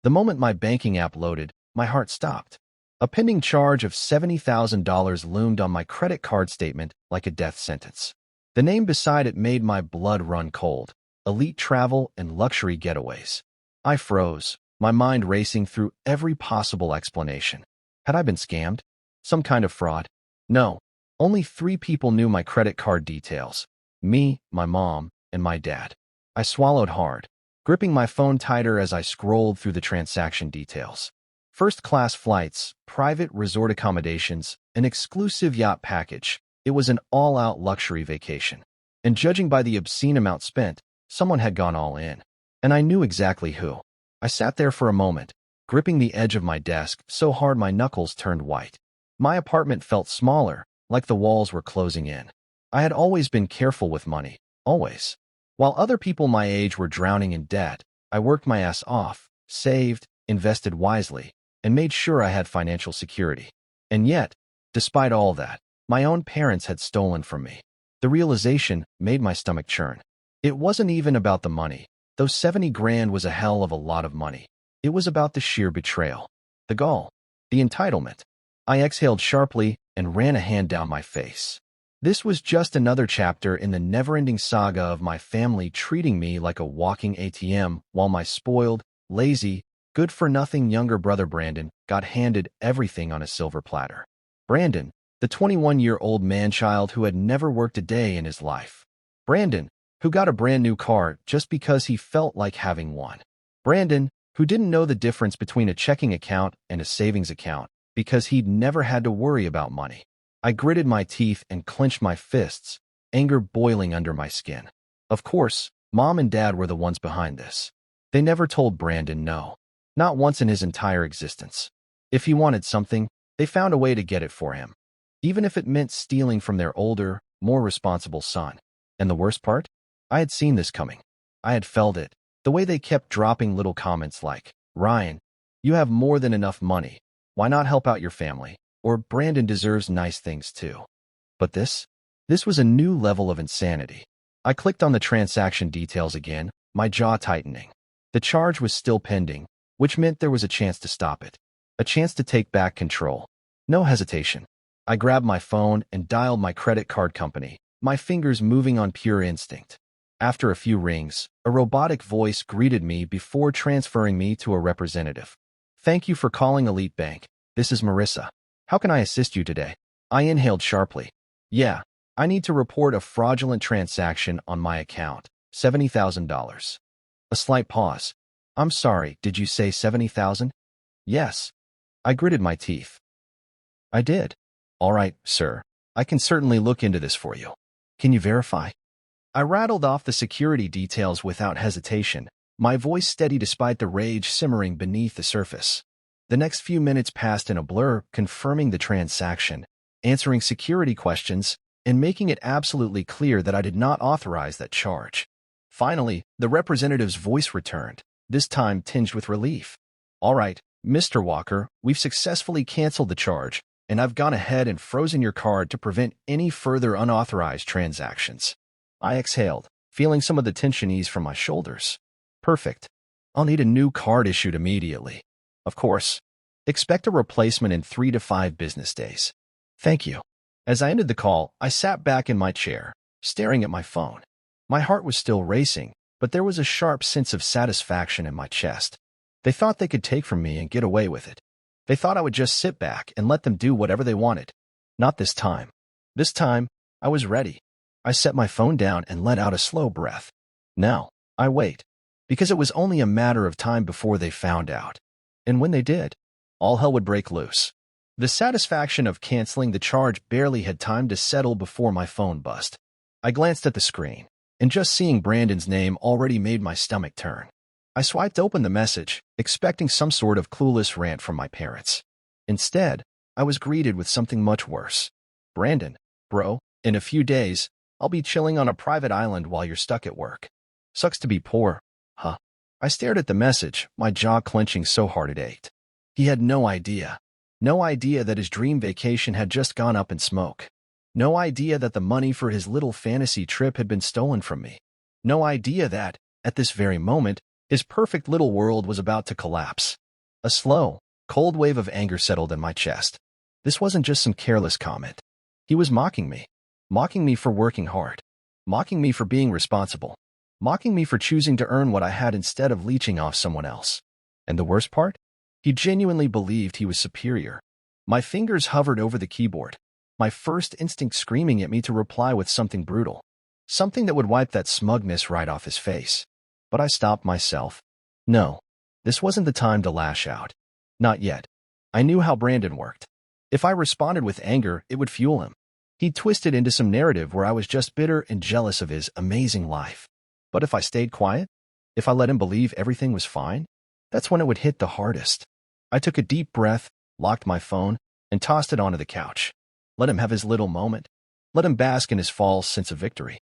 The moment my banking app loaded, my heart stopped. A pending charge of $70,000 loomed on my credit card statement like a death sentence. The name beside it made my blood run cold. Elite Travel and Luxury Getaways. I froze, my mind racing through every possible explanation. Had I been scammed? Some kind of fraud? No. Only 3 people knew my credit card details. Me, my mom, and my dad. I swallowed hard, gripping my phone tighter as I scrolled through the transaction details. First-class flights, private resort accommodations, an exclusive yacht package. It was an all-out luxury vacation. And judging by the obscene amount spent, someone had gone all in. And I knew exactly who. I sat there for a moment, gripping the edge of my desk so hard my knuckles turned white. My apartment felt smaller, like the walls were closing in. I had always been careful with money, always. While other people my age were drowning in debt, I worked my ass off, saved, invested wisely, and made sure I had financial security. And yet, despite all that, my own parents had stolen from me. The realization made my stomach churn. It wasn't even about the money, though 70 grand was a hell of a lot of money. It was about the sheer betrayal, the gall, the entitlement. I exhaled sharply and ran a hand down my face. This was just another chapter in the never-ending saga of my family treating me like a walking ATM while my spoiled, lazy, good-for-nothing younger brother Brandon got handed everything on a silver platter. Brandon, the 21-year-old man-child who had never worked a day in his life. Brandon, who got a brand-new car just because he felt like having one. Brandon, who didn't know the difference between a checking account and a savings account because he'd never had to worry about money. I gritted my teeth and clenched my fists, anger boiling under my skin. Of course, Mom and Dad were the ones behind this. They never told Brandon no. Not once in his entire existence. If he wanted something, they found a way to get it for him. Even if it meant stealing from their older, more responsible son. And the worst part? I had seen this coming. I had felt it. The way they kept dropping little comments like, "Ryan, you have more than enough money. Why not help out your family?" Or "Brandon deserves nice things too." But this was a new level of insanity. I clicked on the transaction details again, my jaw tightening. The charge was still pending, which meant there was a chance to stop it. A chance to take back control. No hesitation. I grabbed my phone and dialed my credit card company, my fingers moving on pure instinct. After a few rings, a robotic voice greeted me before transferring me to a representative. "Thank you for calling Elite Bank. This is Marissa. How can I assist you today?" I inhaled sharply. "Yeah, I need to report a fraudulent transaction on my account. $70,000. A slight pause. "I'm sorry, did you say 70,000? "Yes." I gritted my teeth. "I did." "All right, sir. I can certainly look into this for you. Can you verify?" I rattled off the security details without hesitation, my voice steady despite the rage simmering beneath the surface. The next few minutes passed in a blur, confirming the transaction, answering security questions, and making it absolutely clear that I did not authorize that charge. Finally, the representative's voice returned, this time tinged with relief. "All right, Mr. Walker, we've successfully canceled the charge, and I've gone ahead and frozen your card to prevent any further unauthorized transactions." I exhaled, feeling some of the tension ease from my shoulders. Perfect. I'll need a new card issued immediately. Of course. Expect a replacement in 3 to 5 business days. Thank you. As I ended the call, I sat back in my chair, staring at my phone. My heart was still racing, but there was a sharp sense of satisfaction in my chest. They thought they could take from me and get away with it. They thought I would just sit back and let them do whatever they wanted. Not this time. This time, I was ready. I set my phone down and let out a slow breath. Now, I wait, because it was only a matter of time before they found out. And when they did, all hell would break loose. The satisfaction of canceling the charge barely had time to settle before my phone buzzed. I glanced at the screen, and just seeing Brandon's name already made my stomach turn. I swiped open the message, expecting some sort of clueless rant from my parents. Instead, I was greeted with something much worse. "Brandon, bro, in a few days, I'll be chilling on a private island while you're stuck at work. Sucks to be poor, huh?" I stared at the message, my jaw clenching so hard it ached. He had no idea. No idea that his dream vacation had just gone up in smoke. No idea that the money for his little fantasy trip had been stolen from me. No idea that, at this very moment, His perfect little world was about to collapse. A slow, cold wave of anger settled in my chest. This wasn't just some careless comment. He was mocking me. Mocking me for working hard. Mocking me for being responsible. Mocking me for choosing to earn what I had instead of leeching off someone else. And the worst part? He genuinely believed he was superior. My fingers hovered over the keyboard, my first instinct screaming at me to reply with something brutal. Something that would wipe that smugness right off his face. But I stopped myself. No, this wasn't the time to lash out. Not yet. I knew how Brandon worked. If I responded with anger, it would fuel him. He'd twist it into some narrative where I was just bitter and jealous of his amazing life. But if I stayed quiet, if I let him believe everything was fine, that's when it would hit the hardest. I took a deep breath, locked my phone, and tossed it onto the couch. Let him have his little moment. Let him bask in his false sense of victory.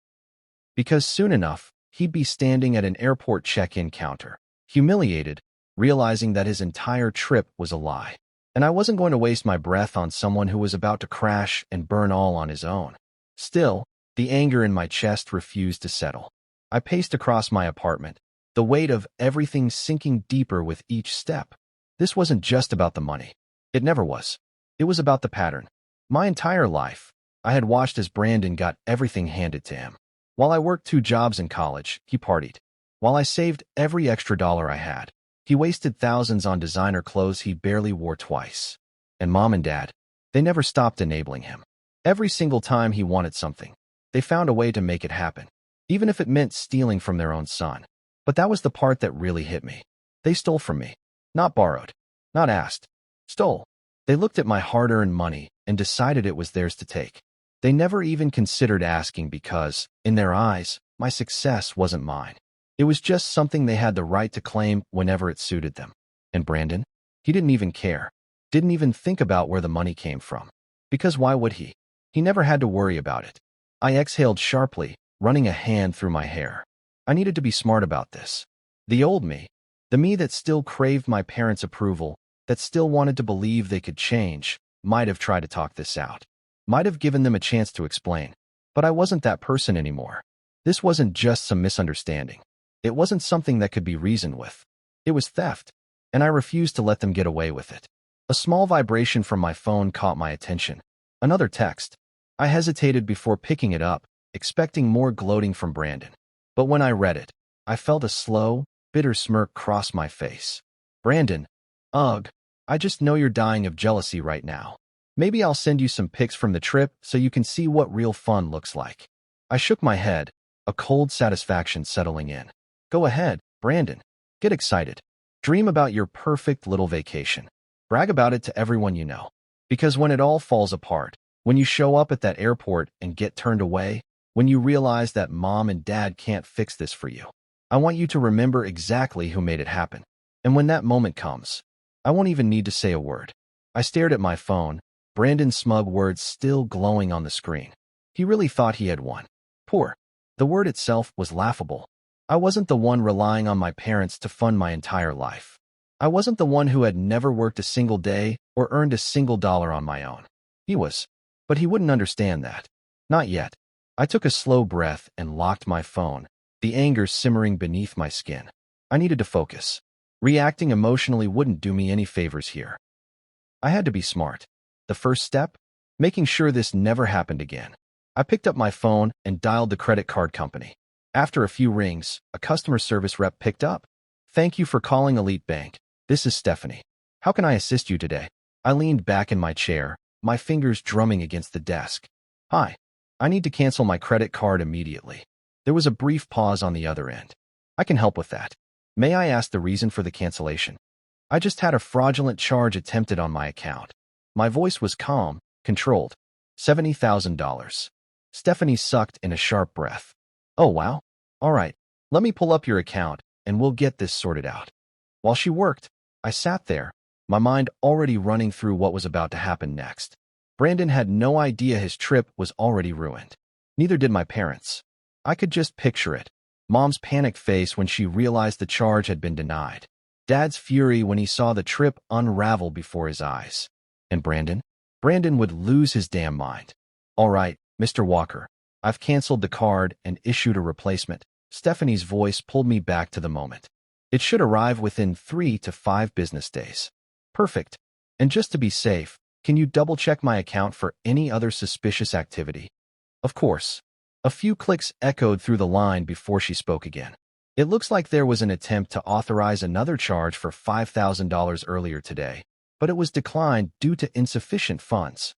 Because soon enough, he'd be standing at an airport check-in counter, humiliated, realizing that his entire trip was a lie. And I wasn't going to waste my breath on someone who was about to crash and burn all on his own. Still, the anger in my chest refused to settle. I paced across my apartment, the weight of everything sinking deeper with each step. This wasn't just about the money. It never was. It was about the pattern. My entire life, I had watched as Brandon got everything handed to him. While I worked 2 jobs in college, he partied. While I saved every extra dollar I had, he wasted thousands on designer clothes he barely wore twice. And Mom and Dad, they never stopped enabling him. Every single time he wanted something, they found a way to make it happen, even if it meant stealing from their own son. But that was the part that really hit me. They stole from me. Not borrowed. Not asked. Stole. They looked at my hard-earned money and decided it was theirs to take. They never even considered asking because, in their eyes, my success wasn't mine. It was just something they had the right to claim whenever it suited them. And Brandon? He didn't even care. Didn't even think about where the money came from. Because why would he? He never had to worry about it. I exhaled sharply, running a hand through my hair. I needed to be smart about this. The old me, the me that still craved my parents' approval, that still wanted to believe they could change, might have tried to talk this out. Might have given them a chance to explain. But I wasn't that person anymore. This wasn't just some misunderstanding. It wasn't something that could be reasoned with. It was theft, and I refused to let them get away with it. A small vibration from my phone caught my attention. Another text. I hesitated before picking it up, expecting more gloating from Brandon. But when I read it, I felt a slow, bitter smirk cross my face. Brandon, ugh, I just know you're dying of jealousy right now. Maybe I'll send you some pics from the trip so you can see what real fun looks like. I shook my head, a cold satisfaction settling in. Go ahead, Brandon. Get excited. Dream about your perfect little vacation. Brag about it to everyone you know. Because when it all falls apart, when you show up at that airport and get turned away, when you realize that Mom and Dad can't fix this for you, I want you to remember exactly who made it happen. And when that moment comes, I won't even need to say a word. I stared at my phone, Brandon's smug words still glowing on the screen. He really thought he had won. Poor. The word itself was laughable. I wasn't the one relying on my parents to fund my entire life. I wasn't the one who had never worked a single day or earned a single dollar on my own. He was. But he wouldn't understand that. Not yet. I took a slow breath and locked my phone, the anger simmering beneath my skin. I needed to focus. Reacting emotionally wouldn't do me any favors here. I had to be smart. The first step? Making sure this never happened again. I picked up my phone and dialed the credit card company. After a few rings, a customer service rep picked up. Thank you for calling Elite Bank. This is Stephanie. How can I assist you today? I leaned back in my chair, my fingers drumming against the desk. Hi. I need to cancel my credit card immediately. There was a brief pause on the other end. I can help with that. May I ask the reason for the cancellation? I just had a fraudulent charge attempted on my account. My voice was calm, controlled. $70,000. Stephanie sucked in a sharp breath. Oh, wow. All right, let me pull up your account, and we'll get this sorted out. While she worked, I sat there, my mind already running through what was about to happen next. Brandon had no idea his trip was already ruined. Neither did my parents. I could just picture it. Mom's panicked face when she realized the charge had been denied. Dad's fury when he saw the trip unravel before his eyes. And Brandon? Brandon would lose his damn mind. All right, Mr. Walker. I've canceled the card and issued a replacement. Stephanie's voice pulled me back to the moment. It should arrive within 3 to 5 business days. Perfect. And just to be safe, can you double-check my account for any other suspicious activity? Of course. A few clicks echoed through the line before she spoke again. It looks like there was an attempt to authorize another charge for $5,000 earlier today, but it was declined due to insufficient funds.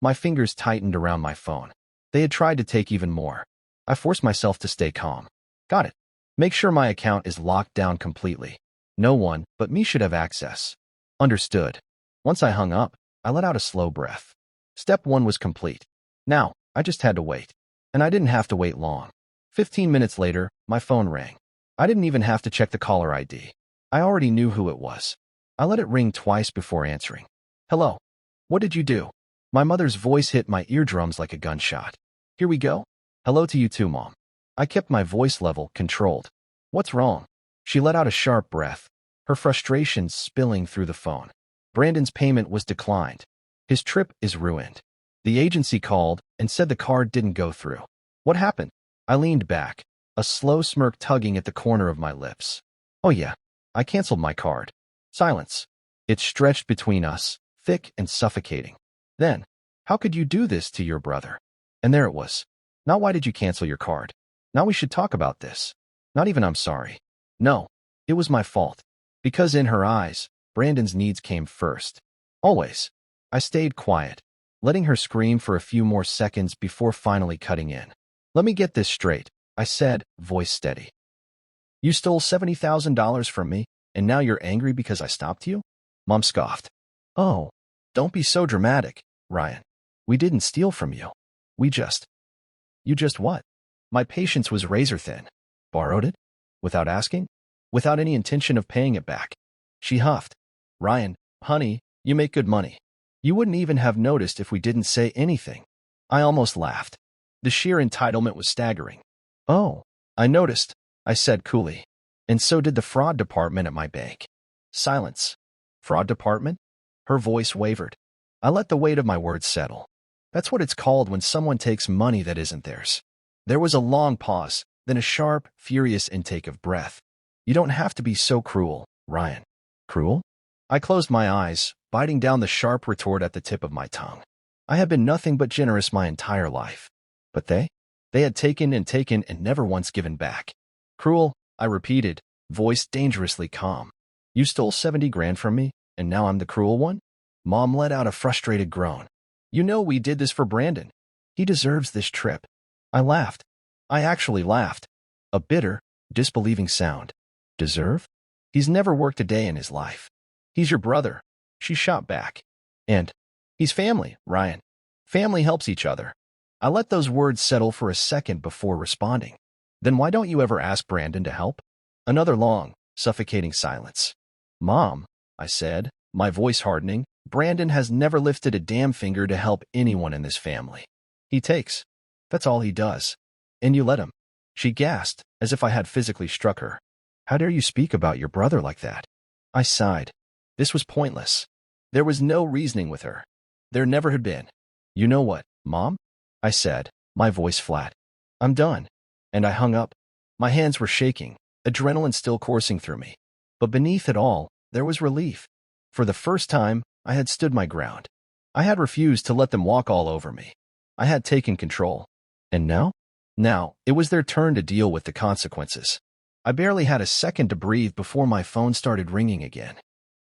My fingers tightened around my phone. They had tried to take even more. I forced myself to stay calm. Got it. Make sure my account is locked down completely. No one but me should have access. Understood. Once I hung up, I let out a slow breath. Step 1 was complete. Now, I just had to wait. And I didn't have to wait long. 15 minutes later, my phone rang. I didn't even have to check the caller ID. I already knew who it was. I let it ring twice before answering. Hello. What did you do? My mother's voice hit my eardrums like a gunshot. Here we go. Hello to you too, Mom. I kept my voice level controlled. What's wrong? She let out a sharp breath, her frustration spilling through the phone. Brandon's payment was declined. His trip is ruined. The agency called and said the card didn't go through. What happened? I leaned back, a slow smirk tugging at the corner of my lips. Oh yeah, I canceled my card. Silence. It stretched between us, thick and suffocating. Then, how could you do this to your brother? And there it was. Not why did you cancel your card? Now we should talk about this. Not even I'm sorry. No, it was my fault. Because in her eyes, Brandon's needs came first. Always. I stayed quiet, letting her scream for a few more seconds before finally cutting in. Let me get this straight, I said, voice steady. You stole $70,000 from me, and now you're angry because I stopped you? Mom scoffed. Oh, don't be so dramatic, Ryan. We didn't steal from you. You just what? My patience was razor thin. Borrowed it? Without asking? Without any intention of paying it back. She huffed. Ryan, honey, you make good money. You wouldn't even have noticed if we didn't say anything. I almost laughed. The sheer entitlement was staggering. Oh, I noticed, I said coolly. And so did the fraud department at my bank. Silence. Fraud department? Her voice wavered. I let the weight of my words settle. That's what it's called when someone takes money that isn't theirs. There was a long pause, then a sharp, furious intake of breath. You don't have to be so cruel, Ryan. Cruel? I closed my eyes, biting down the sharp retort at the tip of my tongue. I had been nothing but generous my entire life. But they had taken and never once given back. Cruel, I repeated, voice dangerously calm. You stole 70 grand from me, and now I'm the cruel one? Mom let out a frustrated groan. You know we did this for Brandon. He deserves this trip. I laughed. I actually laughed. A bitter, disbelieving sound. Deserve? He's never worked a day in his life. He's your brother. She shot back. And he's family, Ryan. Family helps each other. I let those words settle for a second before responding. Then why don't you ever ask Brandon to help? Another long, suffocating silence. Mom, I said, my voice hardening, Brandon has never lifted a damn finger to help anyone in this family. He takes. That's all he does. And you let him. She gasped, as if I had physically struck her. How dare you speak about your brother like that? I sighed. This was pointless. There was no reasoning with her. There never had been. You know what, Mom? I said, my voice flat. I'm done. And I hung up. My hands were shaking, adrenaline still coursing through me. But beneath it all, there was relief. For the first time, I had stood my ground. I had refused to let them walk all over me. I had taken control. And now? Now, it was their turn to deal with the consequences. I barely had a second to breathe before my phone started ringing again.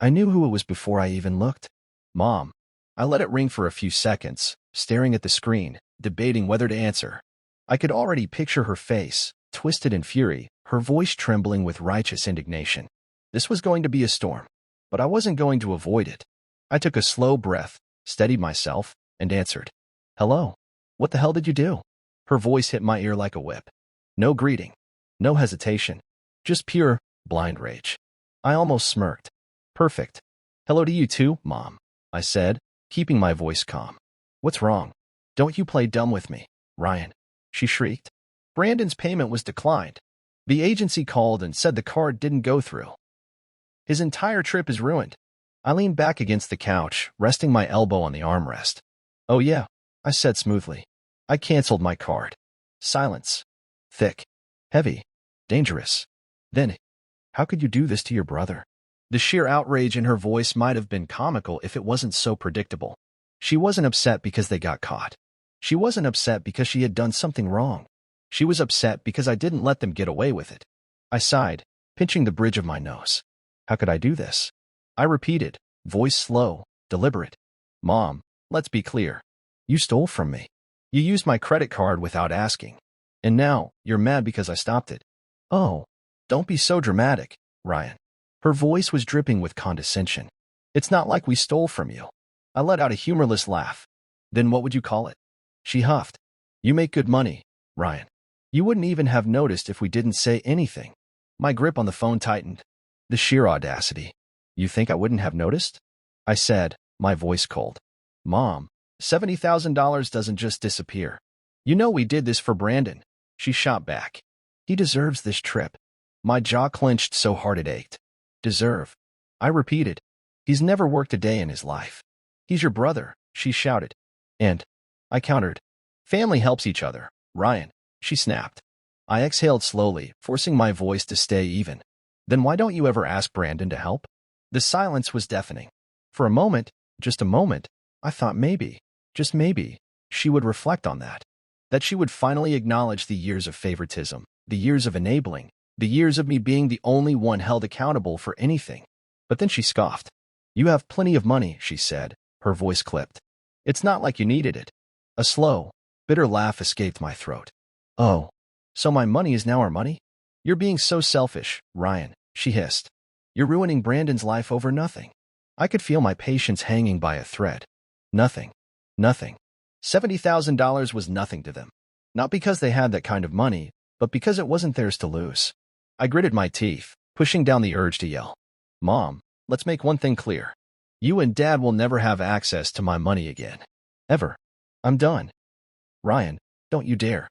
I knew who it was before I even looked. Mom. I let it ring for a few seconds, staring at the screen, debating whether to answer. I could already picture her face, twisted in fury, her voice trembling with righteous indignation. This was going to be a storm, but I wasn't going to avoid it. I took a slow breath, steadied myself, and answered. Hello. What the hell did you do? Her voice hit my ear like a whip. No greeting. No hesitation. Just pure, blind rage. I almost smirked. Perfect. Hello to you too, Mom, I said, keeping my voice calm. What's wrong? Don't you play dumb with me, Ryan, she shrieked. Brandon's payment was declined. The agency called and said the card didn't go through. His entire trip is ruined. I leaned back against the couch, resting my elbow on the armrest. Oh yeah, I said smoothly. I canceled my card. Silence. Thick. Heavy. Dangerous. Then, How could you do this to your brother? The sheer outrage in her voice might have been comical if it wasn't so predictable. She wasn't upset because they got caught. She wasn't upset because she had done something wrong. She was upset because I didn't let them get away with it. I sighed, pinching the bridge of my nose. How could I do this? I repeated, voice slow, deliberate. Mom, let's be clear. You stole from me. You used my credit card without asking. And now, you're mad because I stopped it. Oh, don't be so dramatic, Ryan. Her voice was dripping with condescension. It's not like we stole from you. I let out a humorless laugh. Then what would you call it? She huffed. You make good money, Ryan. You wouldn't even have noticed if we didn't say anything. My grip on the phone tightened. The sheer audacity. You think I wouldn't have noticed? I said, my voice cold. Mom, $70,000 doesn't just disappear. You know we did this for Brandon. She shot back. He deserves this trip. My jaw clenched so hard it ached. Deserve. I repeated. He's never worked a day in his life. He's your brother, she shouted. And I countered. Family helps each other, Ryan, she snapped. I exhaled slowly, forcing my voice to stay even. Then why don't you ever ask Brandon to help? The silence was deafening. For a moment, just a moment, I thought maybe, just maybe, she would reflect on that. That she would finally acknowledge the years of favoritism, the years of enabling, the years of me being the only one held accountable for anything. But then she scoffed. You have plenty of money, she said, her voice clipped. It's not like you needed it. A slow, bitter laugh escaped my throat. Oh, so my money is now our money? You're being so selfish, Ryan, she hissed. You're ruining Brandon's life over nothing. I could feel my patience hanging by a thread. Nothing. Nothing. $70,000 was nothing to them. Not because they had that kind of money, but because it wasn't theirs to lose. I gritted my teeth, pushing down the urge to yell. Mom, let's make one thing clear. You and Dad will never have access to my money again. Ever. I'm done. Ryan, don't you dare.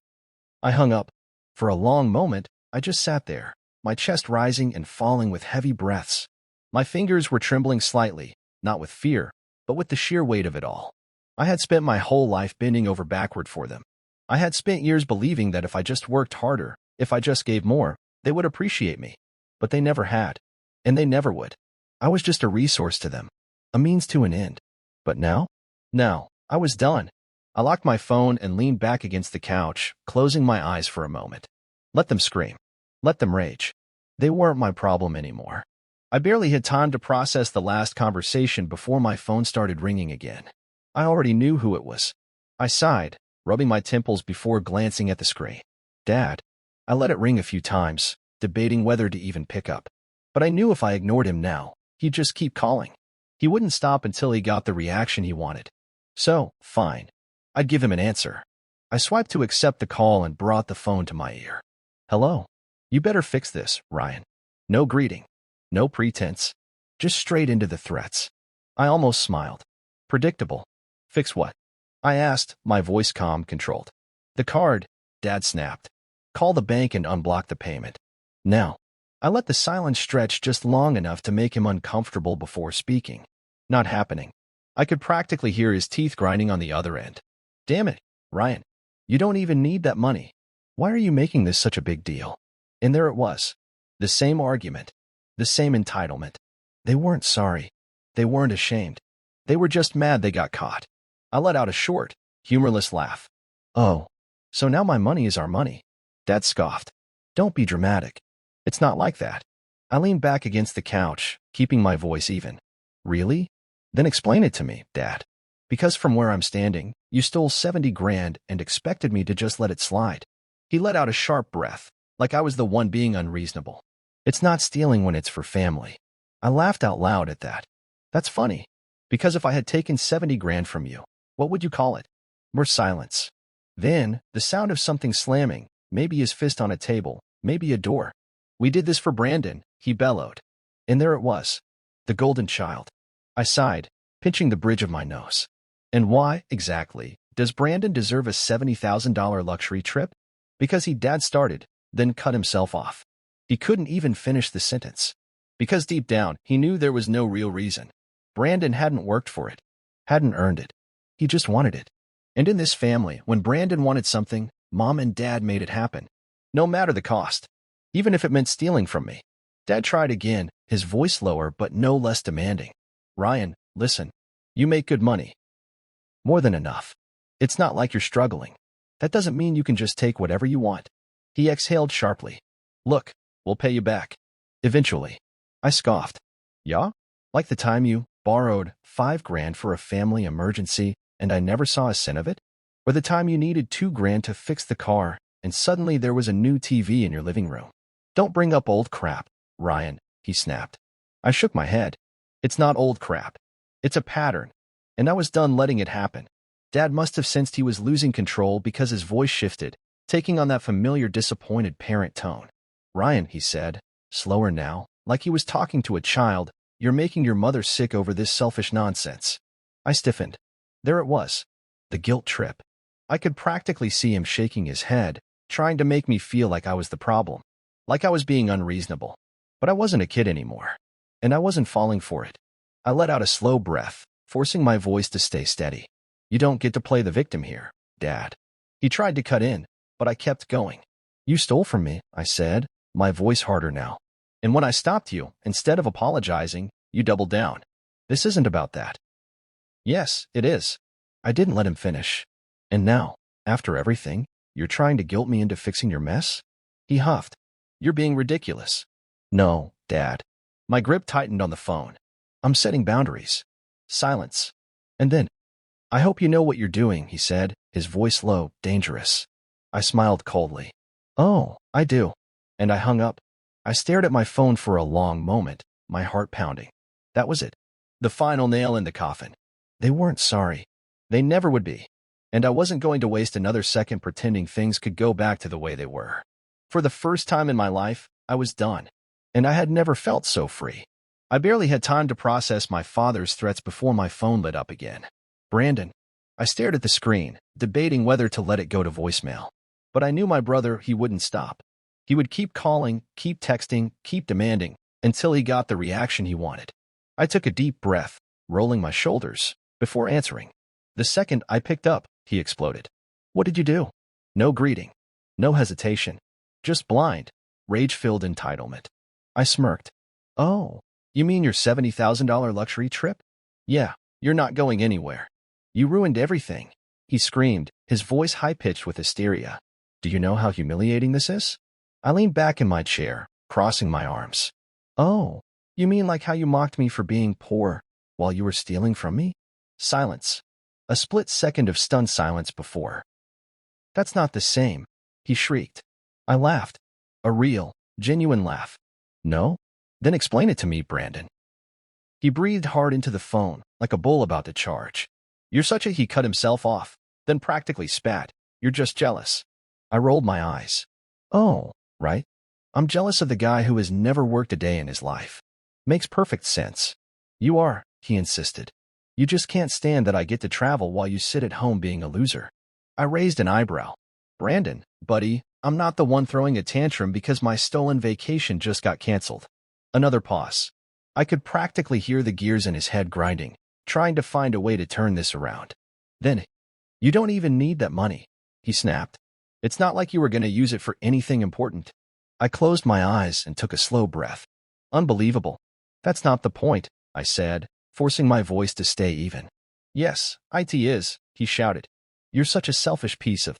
I hung up. For a long moment, I just sat there, my chest rising and falling with heavy breaths. My fingers were trembling slightly, not with fear, but with the sheer weight of it all. I had spent my whole life bending over backward for them. I had spent years believing that if I just worked harder, if I just gave more, they would appreciate me. But they never had. And they never would. I was just a resource to them. A means to an end. But now? Now, I was done. I locked my phone and leaned back against the couch, closing my eyes for a moment. Let them scream. Let them rage. They weren't my problem anymore. I barely had time to process the last conversation before my phone started ringing again. I already knew who it was. I sighed, rubbing my temples before glancing at the screen. Dad. I let it ring a few times, debating whether to even pick up. But I knew if I ignored him now, he'd just keep calling. He wouldn't stop until he got the reaction he wanted. So, fine. I'd give him an answer. I swiped to accept the call and brought the phone to my ear. Hello. You better fix this, Ryan. No greeting. No pretense. Just straight into the threats. I almost smiled. Predictable. Fix what? I asked, my voice calm, controlled. The card, Dad snapped. Call the bank and unblock the payment. Now. I let the silence stretch just long enough to make him uncomfortable before speaking. Not happening. I could practically hear his teeth grinding on the other end. Damn it, Ryan. You don't even need that money. Why are you making this such a big deal? And there it was. The same argument. The same entitlement. They weren't sorry. They weren't ashamed. They were just mad they got caught. I let out a short, humorless laugh. Oh, so now my money is our money. Dad scoffed. Don't be dramatic. It's not like that. I leaned back against the couch, keeping my voice even. Really? Then explain it to me, Dad. Because from where I'm standing, you stole 70 grand and expected me to just let it slide. He let out a sharp breath, like I was the one being unreasonable. It's not stealing when it's for family. I laughed out loud at that. That's funny. Because if I had taken 70 grand from you, what would you call it? More silence. Then, the sound of something slamming, maybe his fist on a table, maybe a door. We did this for Brandon, he bellowed. And there it was. The golden child. I sighed, pinching the bridge of my nose. And why, exactly, does Brandon deserve a $70,000 luxury trip? Because Dad started, then cut himself off. He couldn't even finish the sentence. Because deep down, he knew there was no real reason. Brandon hadn't worked for it. Hadn't earned it. He just wanted it. And in this family, when Brandon wanted something, Mom and Dad made it happen. No matter the cost. Even if it meant stealing from me. Dad tried again, his voice lower but no less demanding. Ryan, listen. You make good money. More than enough. It's not like you're struggling. That doesn't mean you can just take whatever you want. He exhaled sharply. Look, we'll pay you back. Eventually. I scoffed. Yeah? Like the time you borrowed $5,000 for a family emergency and I never saw a cent of it? Or the time you needed $2,000 to fix the car and suddenly there was a new TV in your living room? Don't bring up old crap, Ryan, he snapped. I shook my head. It's not old crap. It's a pattern. And I was done letting it happen. Dad must have sensed he was losing control because his voice shifted, taking on that familiar disappointed parent tone. Ryan, he said, slower now, like he was talking to a child, you're making your mother sick over this selfish nonsense. I stiffened. There it was. The guilt trip. I could practically see him shaking his head, trying to make me feel like I was the problem, like I was being unreasonable. But I wasn't a kid anymore, and I wasn't falling for it. I let out a slow breath, forcing my voice to stay steady. You don't get to play the victim here, Dad. He tried to cut in, but I kept going. You stole from me, I said, my voice harder now. And when I stopped you, instead of apologizing, you doubled down. This isn't about that. Yes, it is. I didn't let him finish. And now, after everything, you're trying to guilt me into fixing your mess? He huffed. You're being ridiculous. No, Dad. My grip tightened on the phone. I'm setting boundaries. Silence. And then, I hope you know what you're doing, he said, his voice low, dangerous. I smiled coldly. Oh, I do. And I hung up. I stared at my phone for a long moment, my heart pounding. That was it. The final nail in the coffin. They weren't sorry. They never would be. And I wasn't going to waste another second pretending things could go back to the way they were. For the first time in my life, I was done. And I had never felt so free. I barely had time to process my father's threats before my phone lit up again. Brandon. I stared at the screen, debating whether to let it go to voicemail. But I knew my brother, he wouldn't stop. He would keep calling, keep texting, keep demanding, until he got the reaction he wanted. I took a deep breath, rolling my shoulders, before answering. The second I picked up, he exploded. What did you do? No greeting. No hesitation. Just blind, rage-filled entitlement. I smirked. Oh, you mean your $70,000 luxury trip? Yeah, you're not going anywhere. You ruined everything. He screamed, his voice high-pitched with hysteria. Do you know how humiliating this is? I leaned back in my chair, crossing my arms. Oh, you mean like how you mocked me for being poor while you were stealing from me? Silence. A split second of stunned silence before. That's not the same, he shrieked. I laughed. A real, genuine laugh. No? Then explain it to me, Brandon. He breathed hard into the phone, like a bull about to charge. You're such a— He cut himself off, then practically spat. You're just jealous. I rolled my eyes. Oh, right. I'm jealous of the guy who has never worked a day in his life. Makes perfect sense. You are, he insisted. You just can't stand that I get to travel while you sit at home being a loser. I raised an eyebrow. Brandon, buddy, I'm not the one throwing a tantrum because my stolen vacation just got canceled. Another pause. I could practically hear the gears in his head grinding, trying to find a way to turn this around. Then, you don't even need that money, he snapped. It's not like you were going to use it for anything important. I closed my eyes and took a slow breath. Unbelievable. That's not the point, I said, forcing my voice to stay even. Yes, it is, he shouted. You're such a selfish piece of—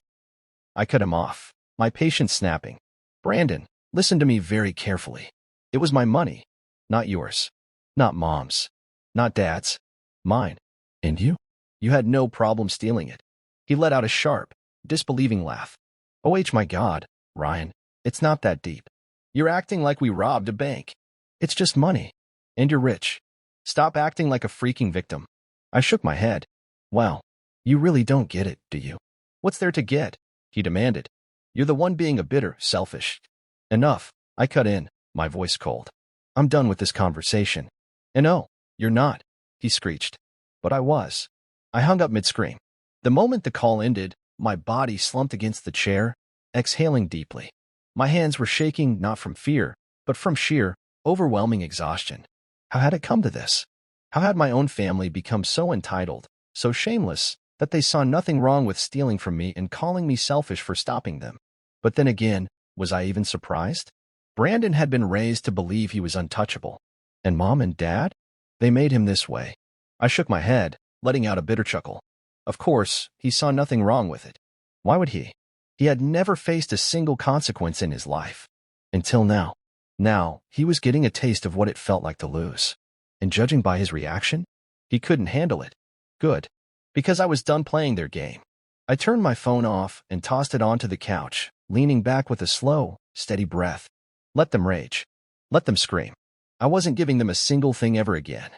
I cut him off, my patience snapping. Brandon, listen to me very carefully. It was my money, not yours. Not Mom's. Not Dad's. Mine. And you? You had no problem stealing it. He let out a sharp, disbelieving laugh. Oh my God, Ryan, it's not that deep. You're acting like we robbed a bank. It's just money. And you're rich. Stop acting like a freaking victim. I shook my head. Well, you really don't get it, do you? What's there to get? He demanded. You're the one being a bitter, selfish. Enough. I cut in, my voice cold. I'm done with this conversation. And no, you're not, he screeched. But I was. I hung up mid-scream. The moment the call ended, my body slumped against the chair, exhaling deeply. My hands were shaking not from fear, but from sheer, overwhelming exhaustion. How had it come to this? How had my own family become so entitled, so shameless, that they saw nothing wrong with stealing from me and calling me selfish for stopping them? But then again, was I even surprised? Brandon had been raised to believe he was untouchable. And Mom and Dad? They made him this way. I shook my head, letting out a bitter chuckle. Of course, he saw nothing wrong with it. Why would he? He had never faced a single consequence in his life. Until now. Now, he was getting a taste of what it felt like to lose. And judging by his reaction, he couldn't handle it. Good. Because I was done playing their game. I turned my phone off and tossed it onto the couch, leaning back with a slow, steady breath. Let them rage. Let them scream. I wasn't giving them a single thing ever again.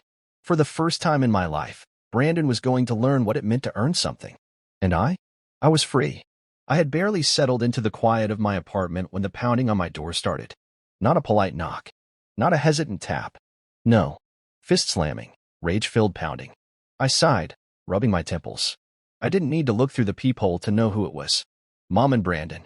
For the first time in my life, Brandon was going to learn what it meant to earn something. And I was free. I had barely settled into the quiet of my apartment when the pounding on my door started. Not a polite knock. Not a hesitant tap. No. Fist slamming. Rage-filled pounding. I sighed, rubbing my temples. I didn't need to look through the peephole to know who it was. Mom and Brandon.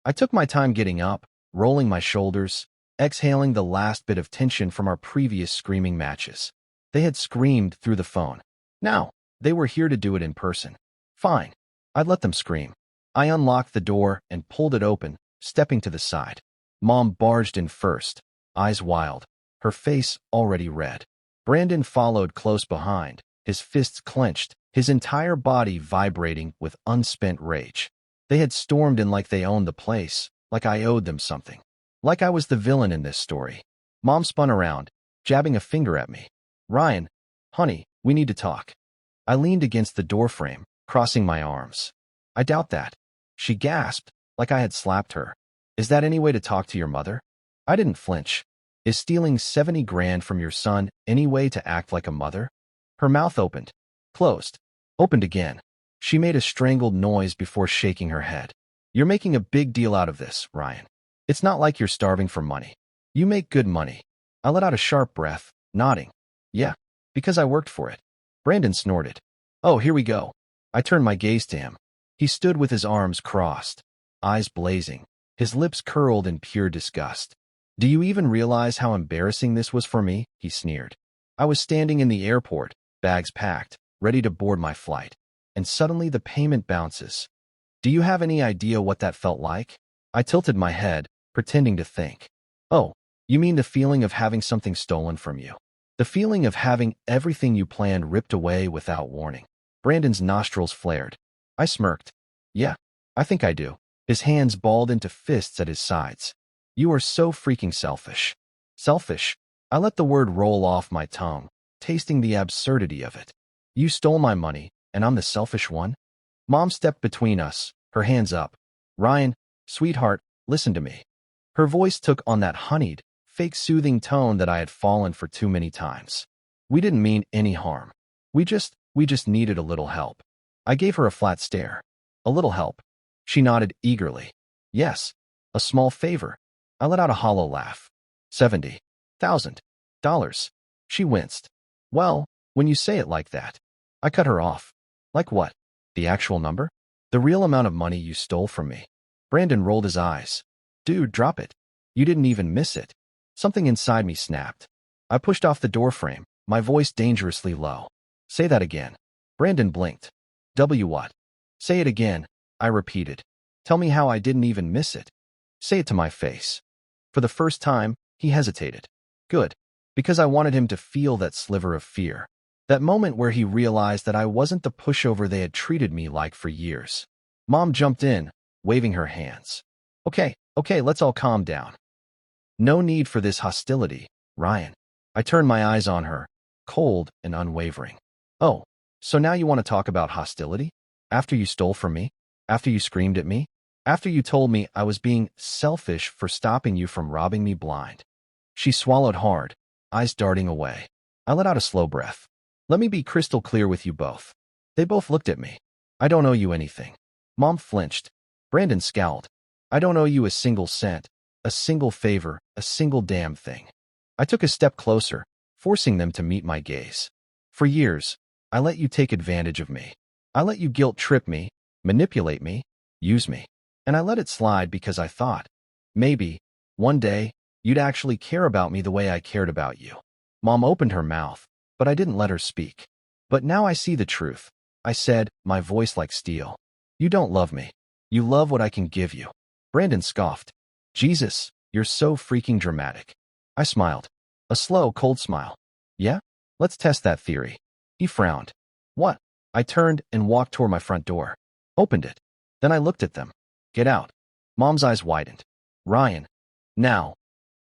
I took my time getting up, rolling my shoulders, exhaling the last bit of tension from our previous screaming matches. They had screamed through the phone. Now, they were here to do it in person. Fine. I'd let them scream. I unlocked the door and pulled it open, stepping to the side. Mom barged in first, eyes wild, her face already red. Brandon followed close behind, his fists clenched, his entire body vibrating with unspent rage. They had stormed in like they owned the place, like I owed them something. Like I was the villain in this story. Mom spun around, jabbing a finger at me. Ryan, honey, we need to talk. I leaned against the doorframe, crossing my arms. I doubt that. She gasped, like I had slapped her. Is that any way to talk to your mother? I didn't flinch. Is stealing 70 grand from your son any way to act like a mother? Her mouth opened, closed, opened again. She made a strangled noise before shaking her head. You're making a big deal out of this, Ryan. It's not like you're starving for money. You make good money. I let out a sharp breath, nodding. Yeah, because I worked for it. Brandon snorted. Oh, here we go. I turned my gaze to him. He stood with his arms crossed, eyes blazing, his lips curled in pure disgust. Do you even realize how embarrassing this was for me? He sneered. I was standing in the airport, bags packed, ready to board my flight. And suddenly the payment bounces. Do you have any idea what that felt like? I tilted my head, pretending to think. Oh, you mean the feeling of having something stolen from you? The feeling of having everything you planned ripped away without warning. Brandon's nostrils flared. I smirked. Yeah, I think I do. His hands balled into fists at his sides. You are so freaking selfish. Selfish? I let the word roll off my tongue, tasting the absurdity of it. You stole my money, and I'm the selfish one? Mom stepped between us, her hands up. Ryan, sweetheart, listen to me. Her voice took on that honeyed, fake soothing tone that I had fallen for too many times. We didn't mean any harm. We just needed a little help. I gave her a flat stare. A little help. She nodded eagerly. Yes, a small favor. I let out a hollow laugh. $70,000. She winced. Well, when you say it like that. I cut her off. Like what? The actual number? The real amount of money you stole from me. Brandon rolled his eyes. Dude, drop it. You didn't even miss it. Something inside me snapped. I pushed off the doorframe, my voice dangerously low. Say that again. Brandon blinked. What? Say it again, I repeated. Tell me how I didn't even miss it. Say it to my face. For the first time, he hesitated. Good. Because I wanted him to feel that sliver of fear. That moment where he realized that I wasn't the pushover they had treated me like for years. Mom jumped in, waving her hands. Okay, let's all calm down. No need for this hostility, Ryan. I turned my eyes on her, cold and unwavering. Oh, so now you want to talk about hostility? After you stole from me? After you screamed at me? After you told me I was being selfish for stopping you from robbing me blind? She swallowed hard, eyes darting away. I let out a slow breath. Let me be crystal clear with you both. They both looked at me. I don't owe you anything. Mom flinched. Brandon scowled. I don't owe you a single cent, a single favor, a single damn thing. I took a step closer, forcing them to meet my gaze. For years, I let you take advantage of me. I let you guilt-trip me, manipulate me, use me. And I let it slide because I thought, maybe, one day, you'd actually care about me the way I cared about you. Mom opened her mouth, but I didn't let her speak. But now I see the truth. I said, my voice like steel. You don't love me. You love what I can give you. Brandon scoffed. Jesus, You're so freaking dramatic. I smiled. A slow, cold smile. Yeah? Let's test that theory. He frowned. What? I turned and walked toward my front door. Opened it. Then I looked at them. Get out. Mom's eyes widened. Ryan. Now.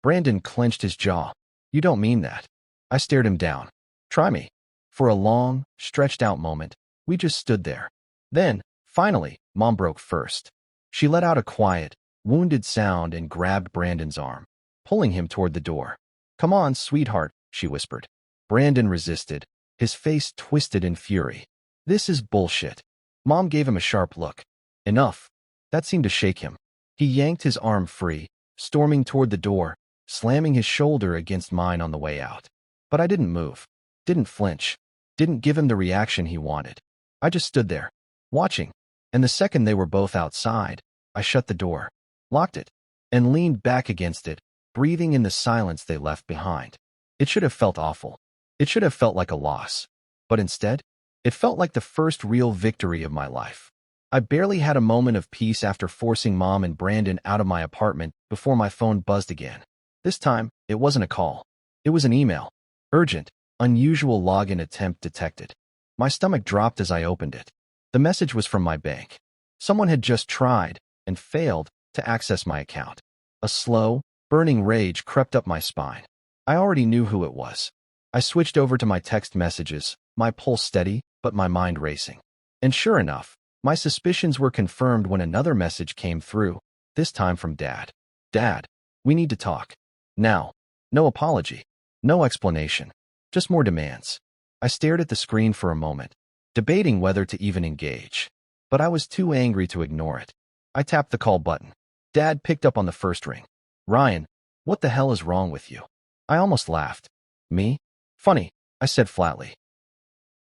Brandon clenched his jaw. You don't mean that. I stared him down. Try me. For a long, stretched-out moment, we just stood there. Then, finally, Mom broke first. She let out a quiet, wounded sound and grabbed Brandon's arm, pulling him toward the door. Come on, sweetheart, she whispered. Brandon resisted, his face twisted in fury. This is bullshit. Mom gave him a sharp look. Enough. That seemed to shake him. He yanked his arm free, storming toward the door, slamming his shoulder against mine on the way out. But I didn't move, didn't flinch, didn't give him the reaction he wanted. I just stood there, watching, and the second they were both outside, I shut the door, locked it, and leaned back against it, breathing in the silence they left behind. It should have felt awful. It should have felt like a loss. But instead, it felt like the first real victory of my life. I barely had a moment of peace after forcing Mom and Brandon out of my apartment before my phone buzzed again. This time, it wasn't a call. It was an email. Urgent, unusual login attempt detected. My stomach dropped as I opened it. The message was from my bank. Someone had just tried, and failed, to access my account. A slow, burning rage crept up my spine. I already knew who it was. I switched over to my text messages, my pulse steady, but my mind racing. And sure enough, my suspicions were confirmed when another message came through, this time from Dad. Dad, we need to talk. Now. No apology. No explanation. Just more demands. I stared at the screen for a moment, debating whether to even engage. But I was too angry to ignore it. I tapped the call button. Dad picked up on the first ring. Ryan, what the hell is wrong with you? I almost laughed. Me? Funny, I said flatly.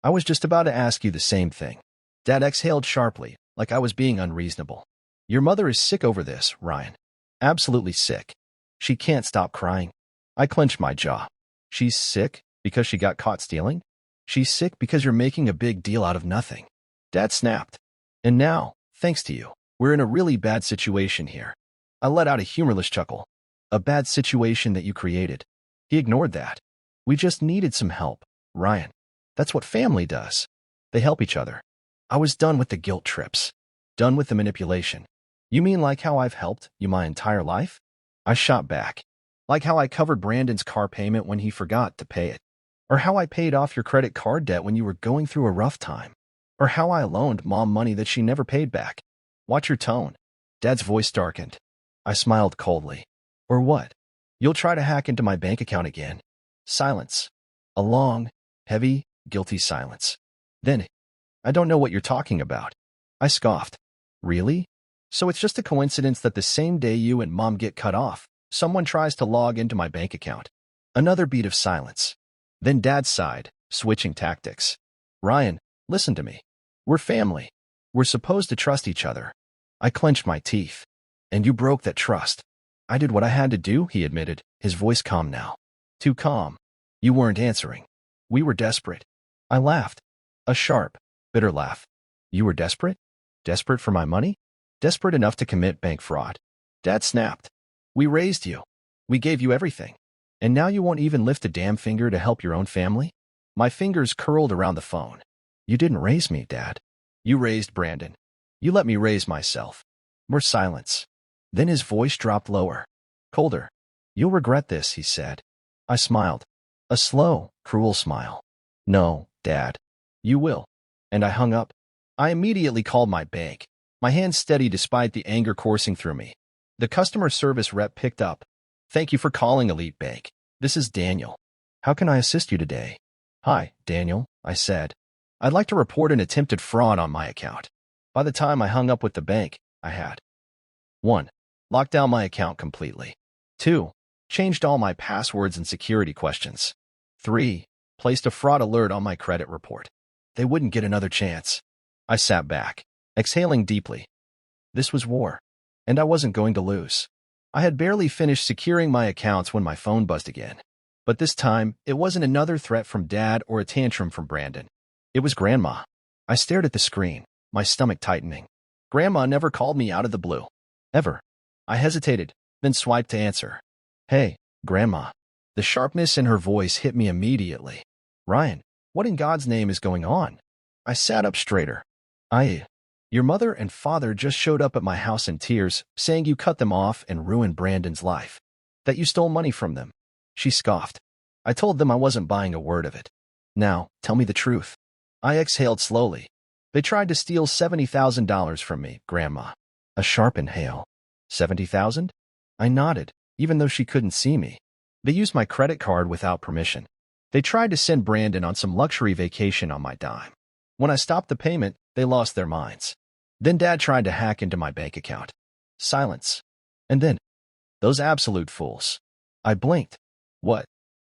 I was just about to ask you the same thing. Dad exhaled sharply, like I was being unreasonable. Your mother is sick over this, Ryan. Absolutely sick. She can't stop crying. I clenched my jaw. She's sick because she got caught stealing? She's sick because you're making a big deal out of nothing. Dad snapped. And now, thanks to you, we're in a really bad situation here. I let out a humorless chuckle. A bad situation that you created. He ignored that. We just needed some help, Ryan. That's what family does. They help each other. I was done with the guilt trips. Done with the manipulation. You mean like how I've helped you my entire life? I shot back. Like how I covered Brandon's car payment when he forgot to pay it. Or how I paid off your credit card debt when you were going through a rough time. Or how I loaned Mom money that she never paid back. Watch your tone. Dad's voice darkened. I smiled coldly. Or what? You'll try to hack into my bank account again. Silence. A long, heavy, guilty silence. Then, I don't know what you're talking about. I scoffed. Really? So it's just a coincidence that the same day you and Mom get cut off, someone tries to log into my bank account. Another beat of silence. Then Dad sighed, switching tactics. Ryan, listen to me. We're family. We're supposed to trust each other. I clenched my teeth. And you broke that trust. I did what I had to do, he admitted, his voice calm now. Too calm. You weren't answering. We were desperate. I laughed. A sharp, bitter laugh. You were desperate? Desperate for my money? Desperate enough to commit bank fraud? Dad snapped. We raised you. We gave you everything. And now you won't even lift a damn finger to help your own family? My fingers curled around the phone. You didn't raise me, Dad. You raised Brandon. You let me raise myself. More silence. Then his voice dropped lower. Colder. You'll regret this, he said. I smiled. A slow, cruel smile. No, Dad. You will. And I hung up. I immediately called my bank, my hands steady despite the anger coursing through me. The customer service rep picked up. Thank you for calling Elite Bank. This is Daniel. How can I assist you today? Hi, Daniel, I said. I'd like to report an attempted fraud on my account. By the time I hung up with the bank, I had 1. Locked down my account completely. 2. Changed all my passwords and security questions. 3. Placed a fraud alert on my credit report. They wouldn't get another chance. I sat back, exhaling deeply. This was war, and I wasn't going to lose. I had barely finished securing my accounts when my phone buzzed again. But this time, it wasn't another threat from Dad or a tantrum from Brandon. It was Grandma. I stared at the screen, my stomach tightening. Grandma never called me out of the blue. Ever. I hesitated, then swiped to answer. Hey, Grandma. The sharpness in her voice hit me immediately. Ryan, what in God's name is going on? I sat up straighter. Your mother and father just showed up at my house in tears, saying you cut them off and ruined Brandon's life. That you stole money from them. She scoffed. I told them I wasn't buying a word of it. Now, tell me the truth. I exhaled slowly. They tried to steal $70,000 from me, Grandma. A sharp inhale. 70,000? I nodded, even though she couldn't see me. They used my credit card without permission. They tried to send Brandon on some luxury vacation on my dime. When I stopped the payment, they lost their minds. Then Dad tried to hack into my bank account. Silence. And then, those absolute fools. I blinked. What?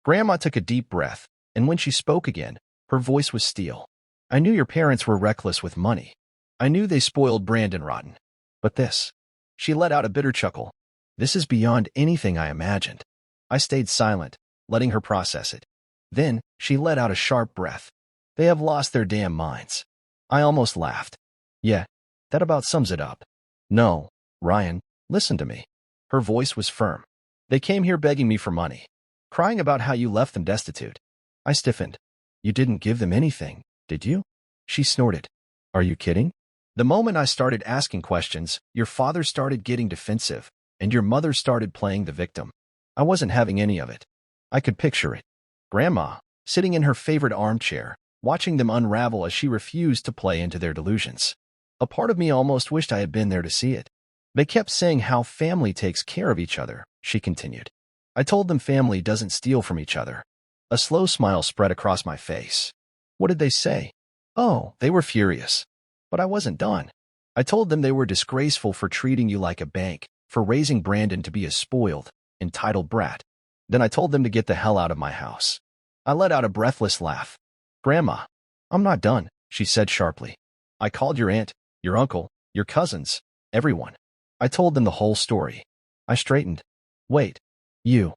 Grandma took a deep breath, and when she spoke again, her voice was steel. I knew your parents were reckless with money. I knew they spoiled Brandon rotten. But this. She let out a bitter chuckle. This is beyond anything I imagined. I stayed silent, letting her process it. Then, she let out a sharp breath. They have lost their damn minds. I almost laughed. Yeah, that about sums it up. No, Ryan, listen to me. Her voice was firm. They came here begging me for money, crying about how you left them destitute. I stiffened. You didn't give them anything, did you? She snorted. Are you kidding? The moment I started asking questions, your father started getting defensive, and your mother started playing the victim. I wasn't having any of it. I could picture it. Grandma, sitting in her favorite armchair, watching them unravel as she refused to play into their delusions. A part of me almost wished I had been there to see it. They kept saying how family takes care of each other, she continued. I told them family doesn't steal from each other. A slow smile spread across my face. What did they say? Oh, they were furious. But I wasn't done. I told them they were disgraceful for treating you like a bank, for raising Brandon to be a spoiled, entitled brat. Then I told them to get the hell out of my house. I let out a breathless laugh. Grandma, I'm not done, she said sharply. I called your aunt, your uncle, your cousins, everyone. I told them the whole story. I straightened. Wait, you.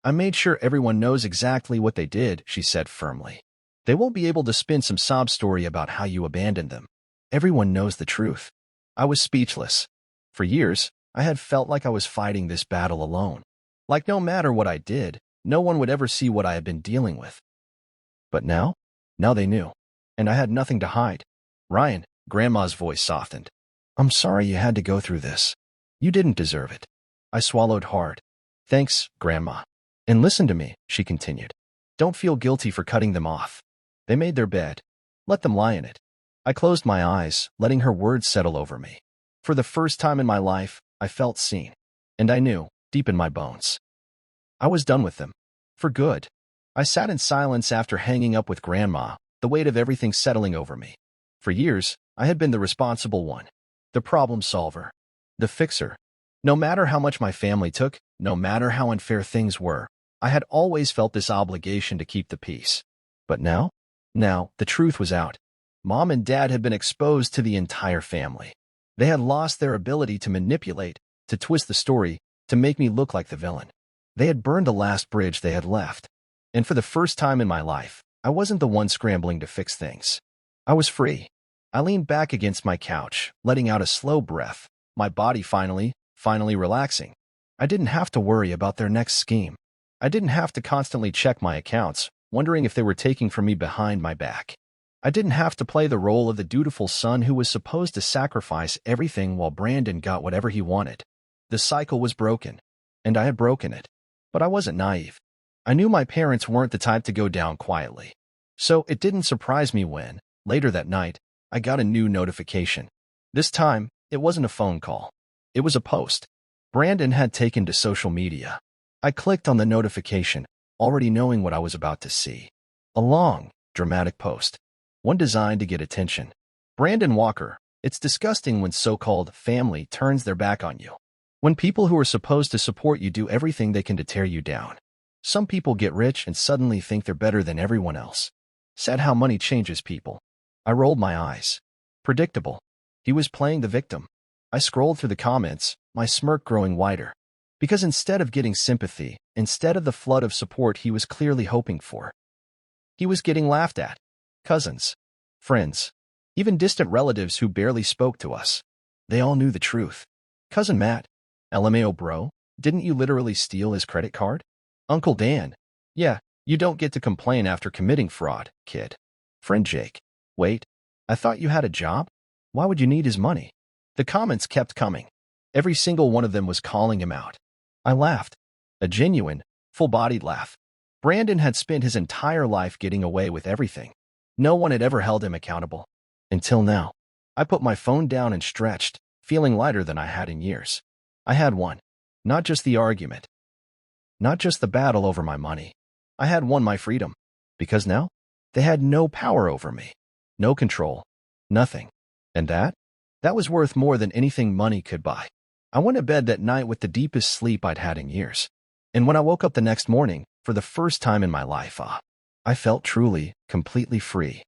I made sure everyone knows exactly what they did, she said firmly. They won't be able to spin some sob story about how you abandoned them. Everyone knows the truth. I was speechless. For years, I had felt like I was fighting this battle alone. Like no matter what I did, no one would ever see what I had been dealing with. But now? Now they knew. And I had nothing to hide. Ryan, Grandma's voice softened. I'm sorry you had to go through this. You didn't deserve it. I swallowed hard. Thanks, Grandma. And listen to me, she continued. Don't feel guilty for cutting them off. They made their bed. Let them lie in it. I closed my eyes, letting her words settle over me. For the first time in my life, I felt seen. And I knew, deep in my bones, I was done with them. For good. I sat in silence after hanging up with Grandma, the weight of everything settling over me. For years, I had been the responsible one. The problem solver. The fixer. No matter how much my family took, no matter how unfair things were, I had always felt this obligation to keep the peace. But now? Now, the truth was out. Mom and Dad had been exposed to the entire family. They had lost their ability to manipulate, to twist the story, to make me look like the villain. They had burned the last bridge they had left. And for the first time in my life, I wasn't the one scrambling to fix things. I was free. I leaned back against my couch, letting out a slow breath, my body finally relaxing. I didn't have to worry about their next scheme. I didn't have to constantly check my accounts, wondering if they were taking from me behind my back. I didn't have to play the role of the dutiful son who was supposed to sacrifice everything while Brandon got whatever he wanted. The cycle was broken, and I had broken it. But I wasn't naive. I knew my parents weren't the type to go down quietly. So it didn't surprise me when, later that night, I got a new notification. This time, it wasn't a phone call. It was a post. Brandon had taken to social media. I clicked on the notification, already knowing what I was about to see. A long, dramatic post. One designed to get attention. Brandon Walker, it's disgusting when so-called family turns their back on you. When people who are supposed to support you do everything they can to tear you down. Some people get rich and suddenly think they're better than everyone else. Sad how money changes people. I rolled my eyes. Predictable. He was playing the victim. I scrolled through the comments, my smirk growing wider. Because instead of getting sympathy, instead of the flood of support he was clearly hoping for, he was getting laughed at. Cousins, friends, even distant relatives who barely spoke to us. They all knew the truth. Cousin Matt, LMAO bro, Didn't you literally steal his credit card? Uncle Dan. Yeah, you don't get to complain after committing fraud, kid. Friend Jake. Wait, I thought you had a job? Why would you need his money? The comments kept coming. Every single one of them was calling him out. I laughed. A genuine, full-bodied laugh. Brandon had spent his entire life getting away with everything. No one had ever held him accountable. Until now. I put my phone down and stretched, feeling lighter than I had in years. I had won. Not just the argument. Not just the battle over my money. I had won my freedom. Because now, they had no power over me. No control. Nothing. And that was worth more than anything money could buy. I went to bed that night with the deepest sleep I'd had in years. And when I woke up the next morning, for the first time in my life, I felt truly, completely free.